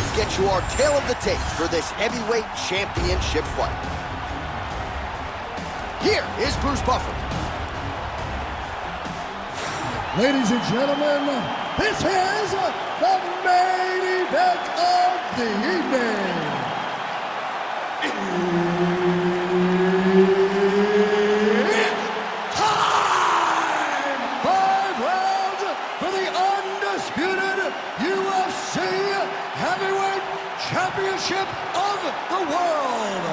let's get you our tale of the tape for this heavyweight championship fight. Here is Bruce Buffer. Ladies and gentlemen, this is the main event of the evening. It's time! 5 rounds for the undisputed UFC Heavyweight Championship of the world.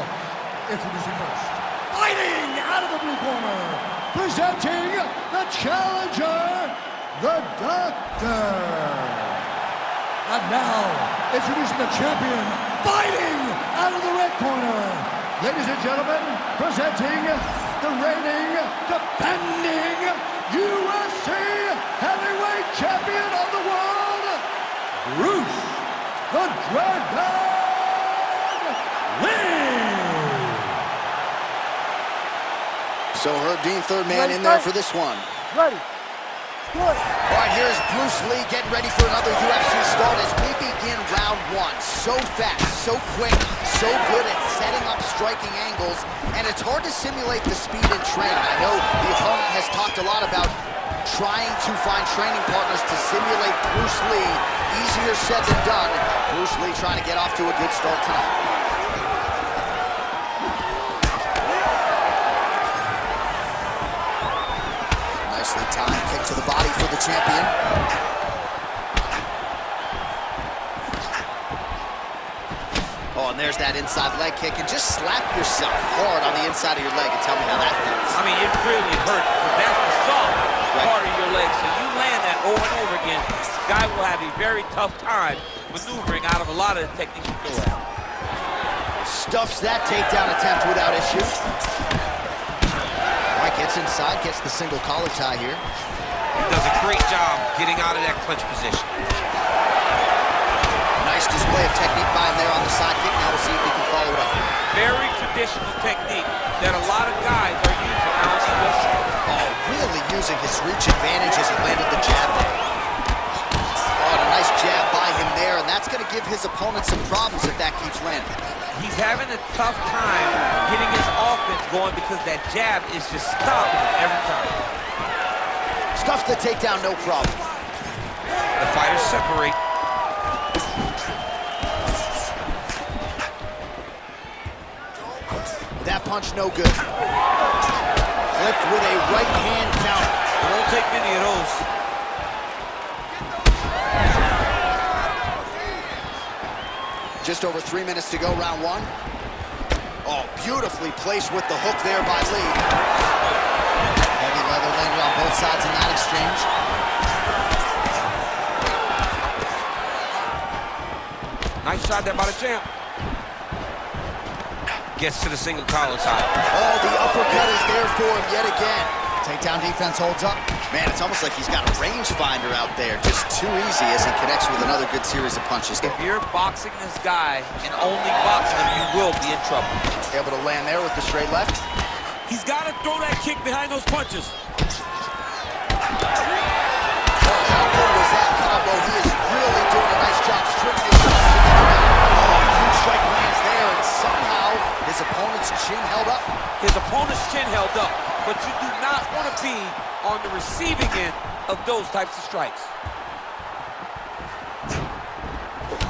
Introducing first, fighting out of the blue corner, presenting the challenger, the Doctor. And now, introducing the champion, fighting out of the red corner. Ladies and gentlemen, presenting the reigning, defending UFC Heavyweight Champion of the world, Bruce the Dragon Lee. So Herb Dean, third man in there for this one. Ready. Good. All right, here's Bruce Lee getting ready for another UFC start as we begin round one. So fast, so quick, so good at setting up striking angles, and it's hard to simulate the speed in training. I know the opponent has talked a lot about trying to find training partners to simulate Bruce Lee. Easier said than done. Bruce Lee trying to get off to a good start tonight. Time kick to the body for the champion. Oh, and there's that inside leg kick, and just slap yourself hard on the inside of your leg and tell me how that feels. I mean, it really hurts, but that's the soft part of your leg. So you land that over and over again, the guy will have a very tough time maneuvering out of a lot of the techniques you throw at him. Stuffs that takedown attempt without issue. Gets inside, gets the single collar tie here. He does a great job getting out of that clinch position. Nice display of technique by him there on the side kick. Now we'll see if he can follow it up. Very traditional technique that a lot of guys are using now in the UFC. Oh, really using his reach advantage as he landed the jab there. Oh, and a nice jab by him there, and that's going to give his opponent some problems if that keeps landing. He's having a tough time getting his offense going because that jab is just stopping him every time. Stuffs the takedown, no problem. The fighters separate. That punch no good. Flipped with a right hand counter. It won't take many of those. Just over 3 minutes to go, round one. Oh, beautifully placed with the hook there by Lee. Heavy leather lander on both sides in that exchange. Nice shot there by the champ. Gets to the single collar tie. Oh, the uppercut is there for him yet again. Takedown defense holds up. Man, it's almost like he's got a rangefinder out there. Just too easy as he connects with another good series of punches. If you're boxing this guy and only boxing him, you will be in trouble. Able to land there with the straight left. He's got to throw that kick behind those punches. Oh, how good was that combo? He is really doing a nice job stripping his shots together now. Oh, huge strike lands there, and somehow his opponent's chin held up. His opponent's chin held up, but you do not want to be on the receiving end of those types of strikes.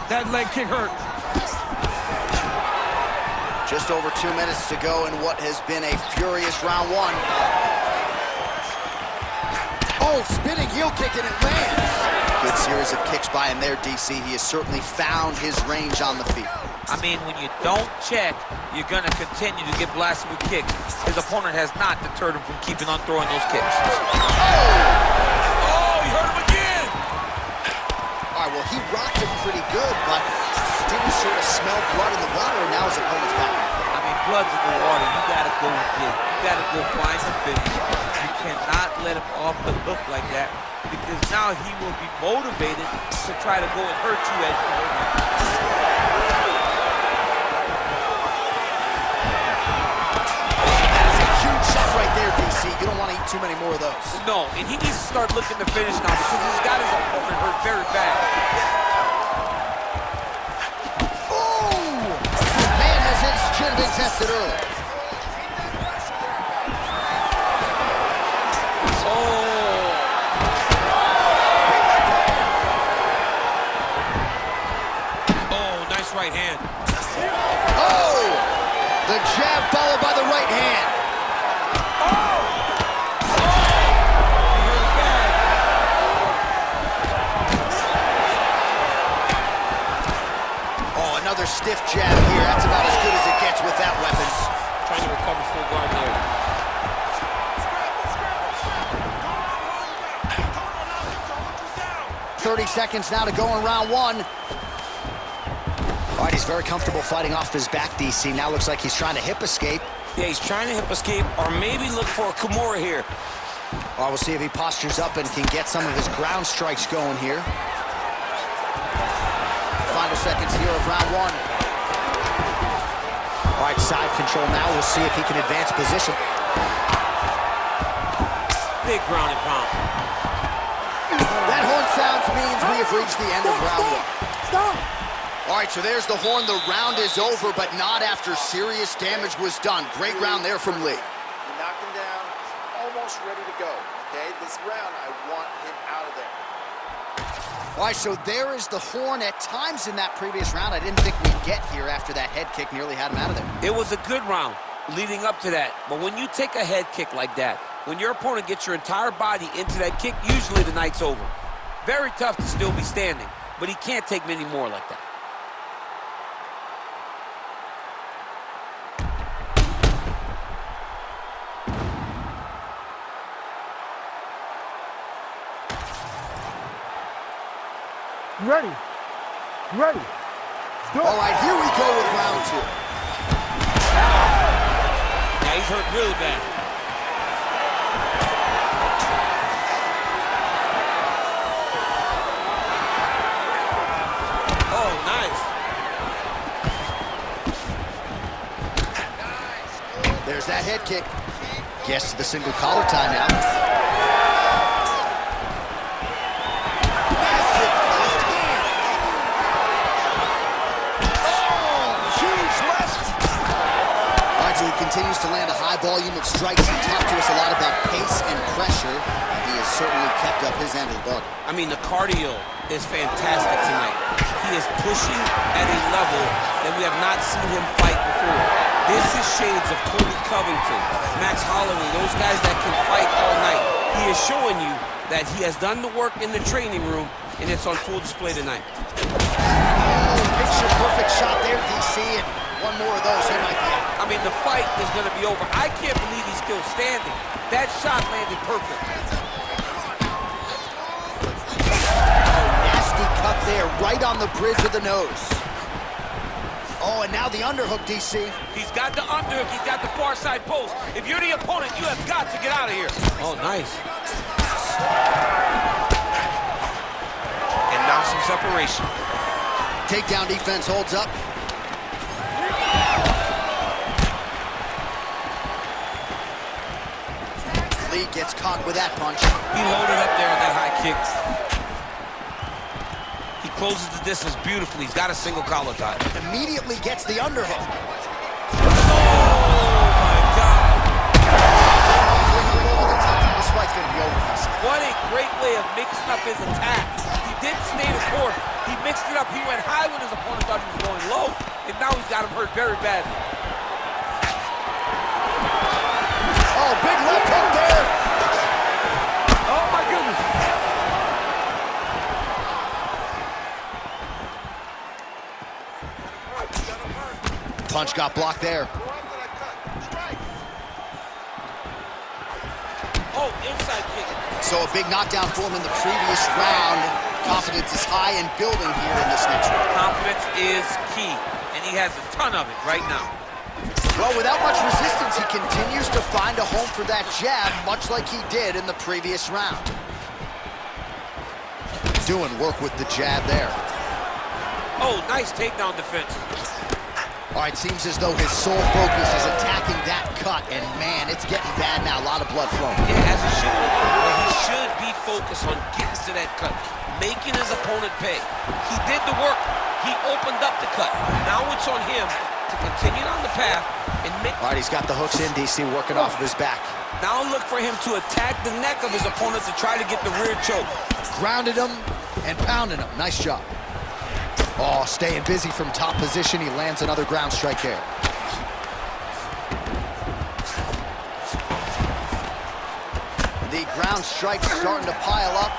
That leg kick hurt. Just over 2 minutes to go in what has been a furious round one. Oh, spinning heel kick and it lands. Good series of kicks by him there, DC. He has certainly found his range on the feet. I mean, when you don't check, you're going to continue to get blasted with kicks. His opponent has not deterred him from keeping on throwing those kicks. Oh, he hurt him again. All right, well, he rocked him pretty good, but didn't sort of smell blood in the water, and now his opponent's back. I mean, blood's in the water. You got to go and get it. You got to go find the finish. You cannot let him off the hook like that, because now he will be motivated to try to go and hurt you as you hurt him. You don't want to eat too many more of those. No, and he needs to start looking to finish now because he's got his opponent hurt very bad. addressed it early. Oh, nice right hand. Oh! The jab followed by the right hand. Oh, another stiff jab here. That's about as good as it gets with that weapon. Trying to recover full guard there. 30 seconds now to go in round one. All right, he's very comfortable fighting off his back, DC. Now looks like he's trying to hip escape. Yeah, he's trying to hip escape or maybe look for a Kimura here. Well, we'll see if he postures up and can get some of his ground strikes going here. Final seconds here of round one. All right, side control now. We'll see if he can advance position. Big ground and pound. That horn sounds means we have reached the end of round one. Stop! All right, so there's the horn. The round is over, but not after serious damage was done. Great round there from Lee. You knocked him down. He's almost ready to go. Okay, this round, I want him out of there. All right, so there is the horn. At times in that previous round, I didn't think we'd get here after that head kick nearly had him out of there. It was a good round leading up to that. But when you take a head kick like that, when your opponent gets your entire body into that kick, usually the night's over. Very tough to still be standing, but he can't take many more like that. You ready? You ready? Let's do it. All right, here we go with round two. Yeah, he's hurt really bad. Oh, nice. There's that head kick. Gets to the single collar tie now. Massive left hand. Oh, huge left. All right, so he continues to land a high volume of strikes. He talked to us a lot about pace and pressure. And he has certainly kept up his end of the bargain. I mean, the cardio is fantastic tonight. He is pushing at a level that we have not seen him fight before. This is shades of Colby Covington, Max Holloway, those guys that can fight all night. He is showing you that he has done the work in the training room, and it's on full display tonight. Oh, picture-perfect shot there, DC, and one more of those, he might be out. I mean, the fight is going to be over. I can't believe he's still standing. That shot landed perfect. Oh, nasty cut there, right on the bridge of the nose. Oh, and now the underhook, DC. He's got the underhook. He's got the far side post. If you're the opponent, you have got to get out of here. Oh, nice. And now some separation. Takedown defense holds up. Lee gets caught with that punch. He loaded up there on that high kick. He closes the distance beautifully. He's got a single collar tie. Immediately gets the underhook. Oh, my God. This fight's gonna be over. What a great way of mixing up his attacks. He didn't stay the course. He mixed it up. He went high when his opponent thought he was going low, and now he's got him hurt very badly. Oh, big left hook there. Oh, my goodness. Punch got blocked there. Oh, inside kick. So a big knockdown for him in the previous round. Confidence is high and building here in this next round. Confidence is key, and he has a ton of it right now. Well, without much resistance, he continues to find a home for that jab, much like he did in the previous round. Doing work with the jab there. Oh, nice takedown defense. All right, seems as though his sole focus is attacking that cut, and man, it's getting bad now. A lot of blood flowing. Yeah, as it should be. But he should be focused on getting to that cut, making his opponent pay. He did the work. He opened up the cut. Now it's on him to continue on the path All right, he's got the hooks in, DC, working off of his back. Now look for him to attack the neck of his opponent to try to get the rear choke. Grounded him and pounding him. Nice job. Oh, staying busy from top position. He lands another ground strike there. The ground strike's starting to pile up.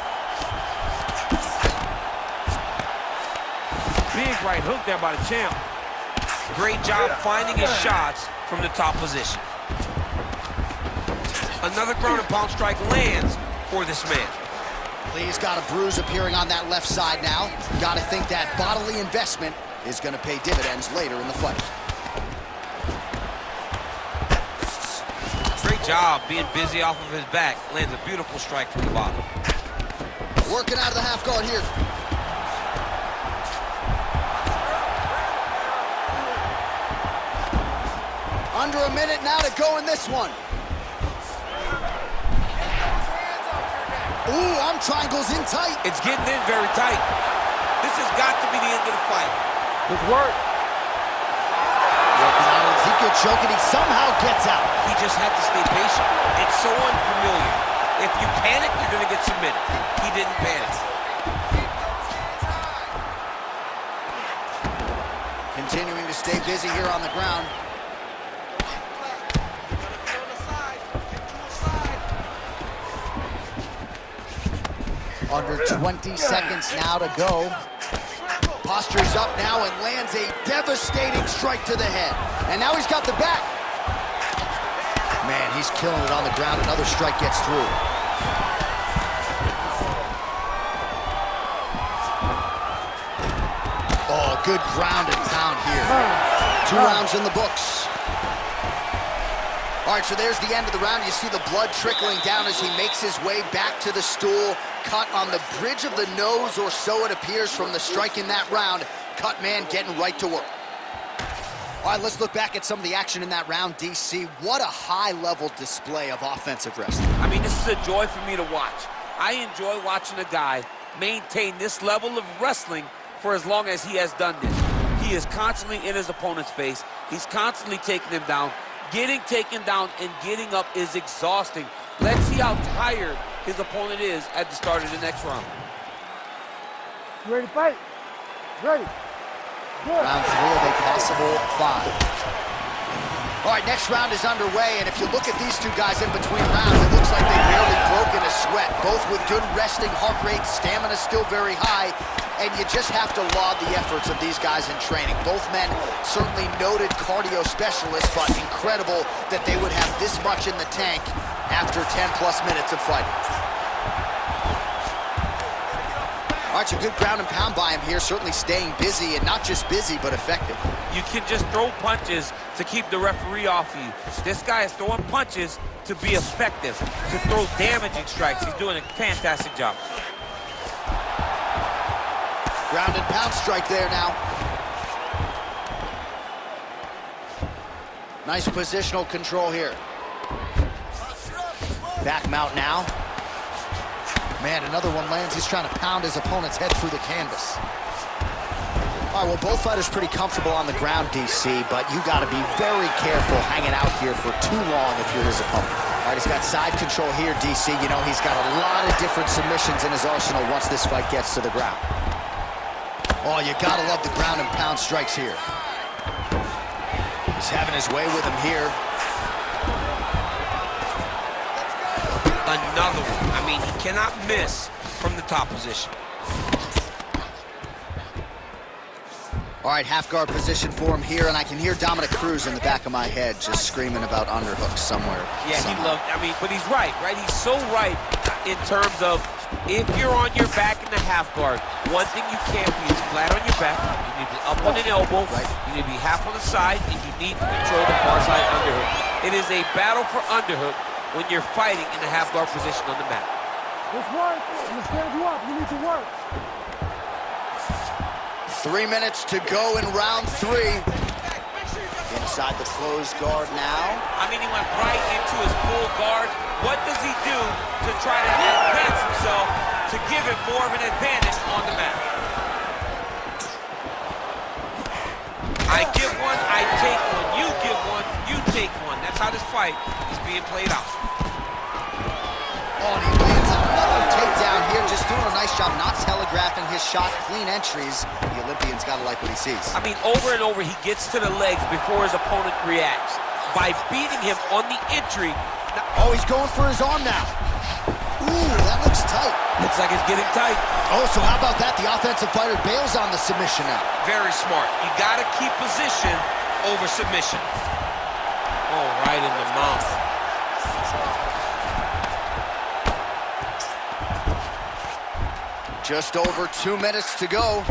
Big right hook there by the champ. Great job finding his shots from the top position. Another ground and pound strike lands for this man. Lee's got a bruise appearing on that left side now. Got to think that bodily investment is going to pay dividends later in the fight. Great job being busy off of his back. Lands a beautiful strike from the bottom. Working out of the half guard here. Under a minute now to go in this one. Ooh, arm triangles in tight. It's getting in very tight. This has got to be the end of the fight. Good work. Working out Ezekiel choking, he somehow gets out. He just had to stay patient. It's so unfamiliar. If you panic, you're going to get submitted. He didn't panic. Continuing to stay busy here on the ground. Under 20 seconds now to go. Postures up now and lands a devastating strike to the head. And now he's got the back. Man, he's killing it on the ground. Another strike gets through. Oh, good ground and pound here. 2 rounds in the books. All right, so there's the end of the round. You see the blood trickling down as he makes his way back to the stool. Cut on the bridge of the nose, or so it appears from the strike in that round. Cut man getting right to work. All right, let's look back at some of the action in that round, DC. What a high-level display of offensive wrestling. I mean, this is a joy for me to watch. I enjoy watching a guy maintain this level of wrestling for as long as he has done this. He is constantly in his opponent's face. He's constantly taking him down. Getting taken down and getting up is exhausting. Let's see how tired his opponent is at the start of the next round. You ready to fight? Ready. Good. Round 3 of a possible 5. All right, next round is underway, and if you look at these two guys in between rounds, it looks like they barely broke in a sweat. Both with good resting heart rate, stamina still very high, and you just have to laud the efforts of these guys in training. Both men certainly noted cardio specialists, but incredible that they would have this much in the tank after 10-plus minutes of fighting. All right, so good ground and pound by him here, certainly staying busy, and not just busy, but effective. You can just throw punches to keep the referee off you. This guy is throwing punches to be effective, to throw damaging strikes. He's doing a fantastic job. Ground and pound strike there now. Nice positional control here. Back mount now. Man, another one lands. He's trying to pound his opponent's head through the canvas. All right, well, both fighters pretty comfortable on the ground, DC, but you got to be very careful hanging out here for too long if you're his opponent. All right, he's got side control here, DC. You know, he's got a lot of different submissions in his arsenal once this fight gets to the ground. Oh, you got to love the ground and pound strikes here. He's having his way with him here. Another one. I mean, he cannot miss from the top position. All right, half guard position for him here, and I can hear Dominic Cruz in the back of my head just screaming about underhooks somewhere. Yeah, somehow. he loved, I mean, but he's right? He's so right in terms of if you're on your back in the half guard, one thing you can't be is flat on your back. You need to be up on an elbow. Right. You need to be half on the side, and you need to control the far side underhook. It is a battle for underhook when you're fighting in the half guard position on the mat. Let's work. I'm gonna stand you up. You need to work. 3 minutes to go in round 3. Inside the closed guard now. I mean, he went right into his full guard. What does he do to try to advance himself to give him more of an advantage on the mat? I give one, I take one. You give one, you take one. That's how this fight is being played out. Oh, and he lands another takedown here, just doing a nice job not telegraphing his shot. Clean entries. The Olympian's got to like what he sees. I mean, over and over, he gets to the legs before his opponent reacts. By beating him on the entry. Oh, he's going for his arm now. Ooh, that looks tight. Looks like it's getting tight. Oh, so how about that? The offensive fighter bails on the submission now. Very smart. You got to keep position over submission. Oh, right in the mouth. Just over 2 minutes to go.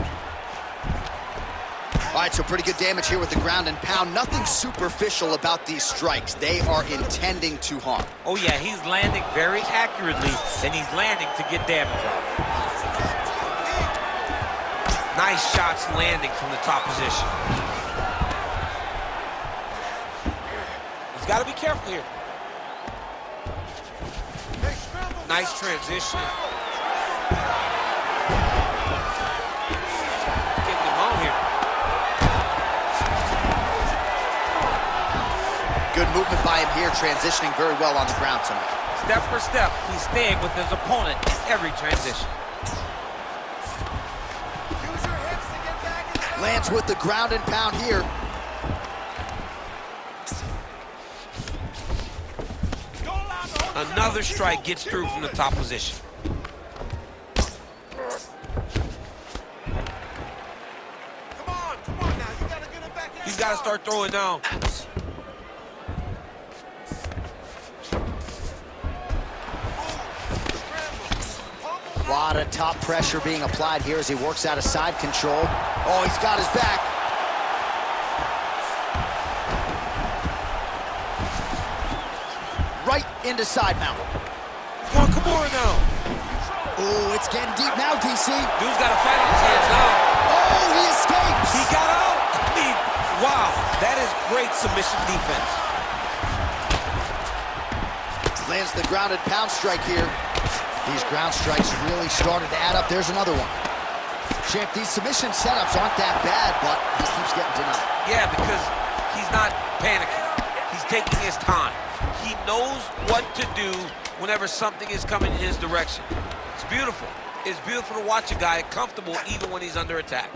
All right, so pretty good damage here with the ground and pound. Nothing superficial about these strikes. They are intending to harm. Oh, yeah, he's landing very accurately, and he's landing to get damage off. Nice shots landing from the top position. He's got to be careful here. Nice transition. Getting him on here. Good movement by him here, transitioning very well on the ground tonight. Step for step, he's staying with his opponent in every transition. Lands with the ground and pound here. Another strike gets through from the top position. He's got to start throwing now. A lot of top pressure being applied here as he works out of side control. Oh, he's got his back. Right into side mount. Come on, Kimura now. Oh, it's getting deep now, DC. Dude's got a fight on his hands now. Oh, he escapes. He got out. I mean, wow, that is great submission defense. Lands the grounded pound strike here. These ground strikes really started to add up. There's another one. Champ, these submission setups aren't that bad, but he keeps getting denied. Yeah, because he's not panicking. He's taking his time. He knows what to do whenever something is coming in his direction. It's beautiful. It's beautiful to watch a guy comfortable even when he's under attack.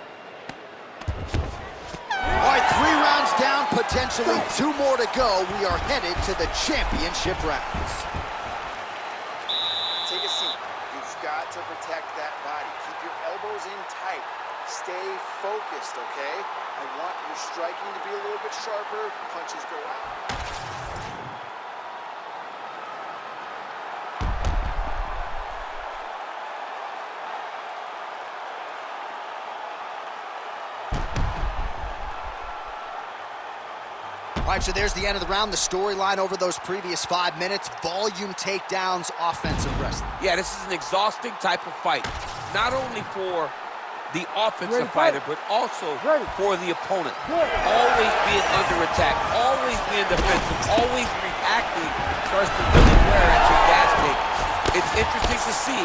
All right, 3 rounds down, potentially 2 more to go. We are headed to the championship rounds. Take a seat. You've got to protect that body. Keep your elbows in tight. Stay focused, okay? I want your striking to be a little bit sharper. Punches go out. All right, so there's the end of the round. The storyline over those previous 5 minutes, volume takedowns, offensive wrestling. Yeah, this is an exhausting type of fight. Not only for the offensive fighter, but also for the opponent. Always being under attack, always being defensive, always reacting starts to really wear at your gas tank. It's interesting to see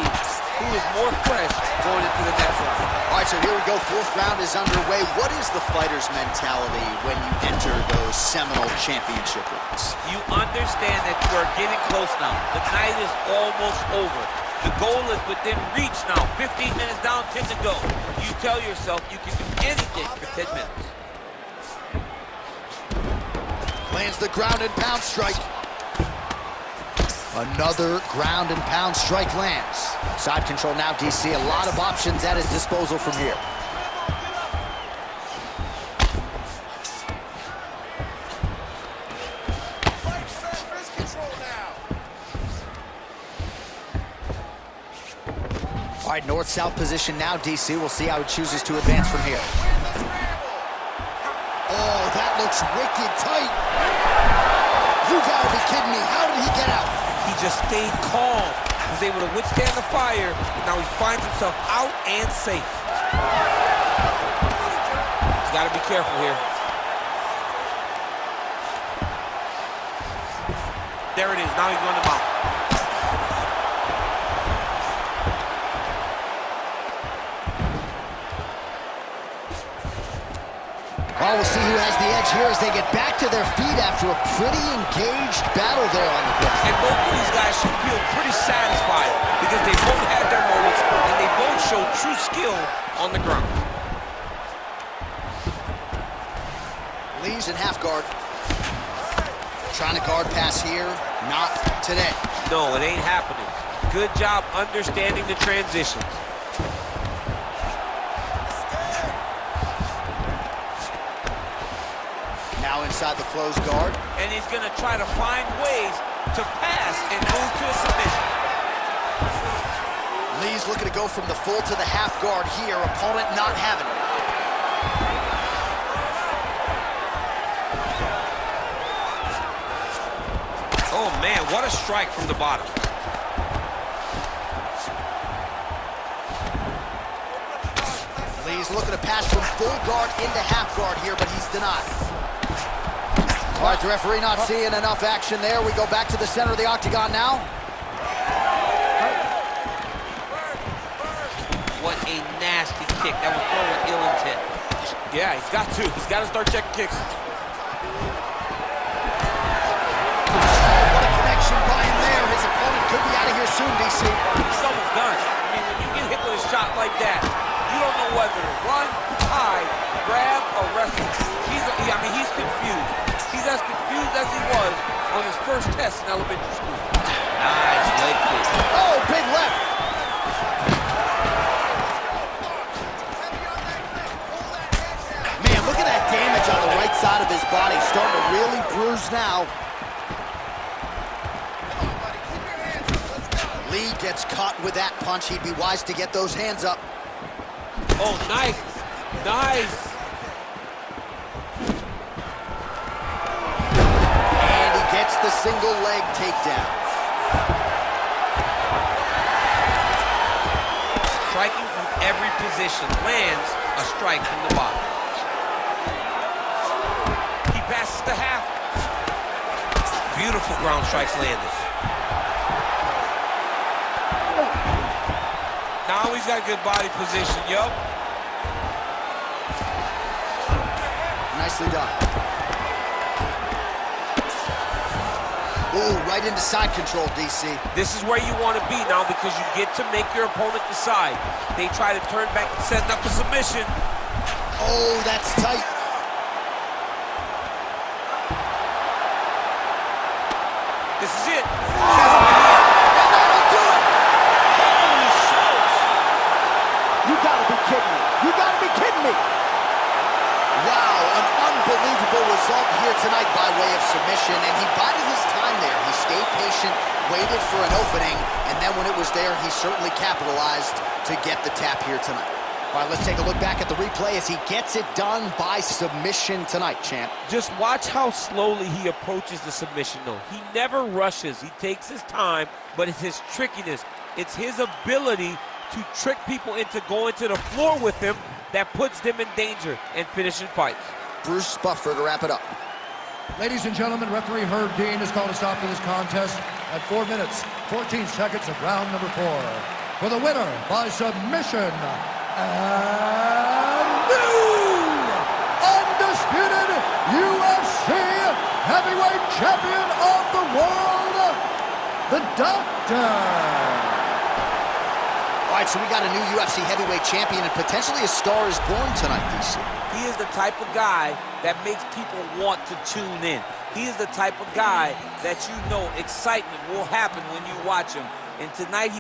who is more fresh going into the next round. All right, so here we go. 4th round is underway. What is the fighter's mentality when you enter those seminal championship rounds? You understand that you are getting close now. The night is almost over. The goal is within reach now. 15 minutes down, 10 to go. You tell yourself you can do anything for 10 minutes. Lands the ground and pound strike. Another ground and pound strike lands. Side control now, DC. A lot of options at his disposal from here. All right, north-south position now, DC. We'll see how he chooses to advance from here. Oh, that looks wicked tight. You gotta be kidding me. How did he get out? He just stayed calm. He was able to withstand the fire, and now he finds himself out and safe. He's got to be careful here. There it is. Now he's going to mount. Well, we'll see who has the edge here as they get back to their feet after a pretty engaged battle there on the ground. And both of these guys should feel pretty satisfied because they both had their moments and they both showed true skill on the ground. Lee's in half guard. Trying to guard pass here. Not today. No, it ain't happening. Good job understanding the transitions. Now inside the closed guard. And he's going to try to find ways to pass and move to a submission. Lee's looking to go from the full to the half guard here. Opponent not having it. Oh, man, what a strike from the bottom. Lee's looking to pass from full guard into half guard here, but he's denied. All right, the referee not seeing enough action there. We go back to the center of the octagon now. What a nasty kick. That was thrown with ill intent. Yeah, he's got to. He's got to start checking kicks. What a connection by him there. His opponent could be out of here soon, DC. It's almost done. I mean, when you get hit with a shot like that, you don't know whether to run, hide, grab, or wrestle. He's confused. He's as confused as he was on his first test in elementary school. Nice leg kick. Oh, big left. Man, look at that damage on the right side of his body. Starting to really bruise now. Lee gets caught with that punch. He'd be wise to get those hands up. Oh, nice. Nice. And he gets the single leg takedown. Striking from every position lands a strike from the bottom. He passes to half. Beautiful ground strikes landed. Now he's got good body position, yup. Nicely done. Ooh, right into side control, DC. This is where you want to be now because you get to make your opponent decide. They try to turn back and set up a submission. Oh, that's tight. This is it. And that'll do it. Holy smokes. You gotta be kidding me. You gotta be kidding me. Wow, an unbelievable result here tonight by way of submission, and he bided his time there. He stayed patient, waited for an opening, and then when it was there, he certainly capitalized to get the tap here tonight. All right, let's take a look back at the replay as he gets it done by submission tonight, champ. Just watch how slowly he approaches the submission, though. He never rushes. He takes his time, but it's his trickiness. It's his ability to trick people into going to the floor with him that puts them in danger and finishing fights. Bruce Buffer to wrap it up. Ladies and gentlemen, referee Herb Dean has called a stop to this contest at 4 minutes, 14 seconds of round number 4. For the winner by submission, and new undisputed UFC heavyweight champion of the world, the Doctor. All right, so we got a new UFC heavyweight champion and potentially a star is born tonight, DC. He is the type of guy that makes people want to tune in. He is the type of guy that you know excitement will happen when you watch him. And tonight,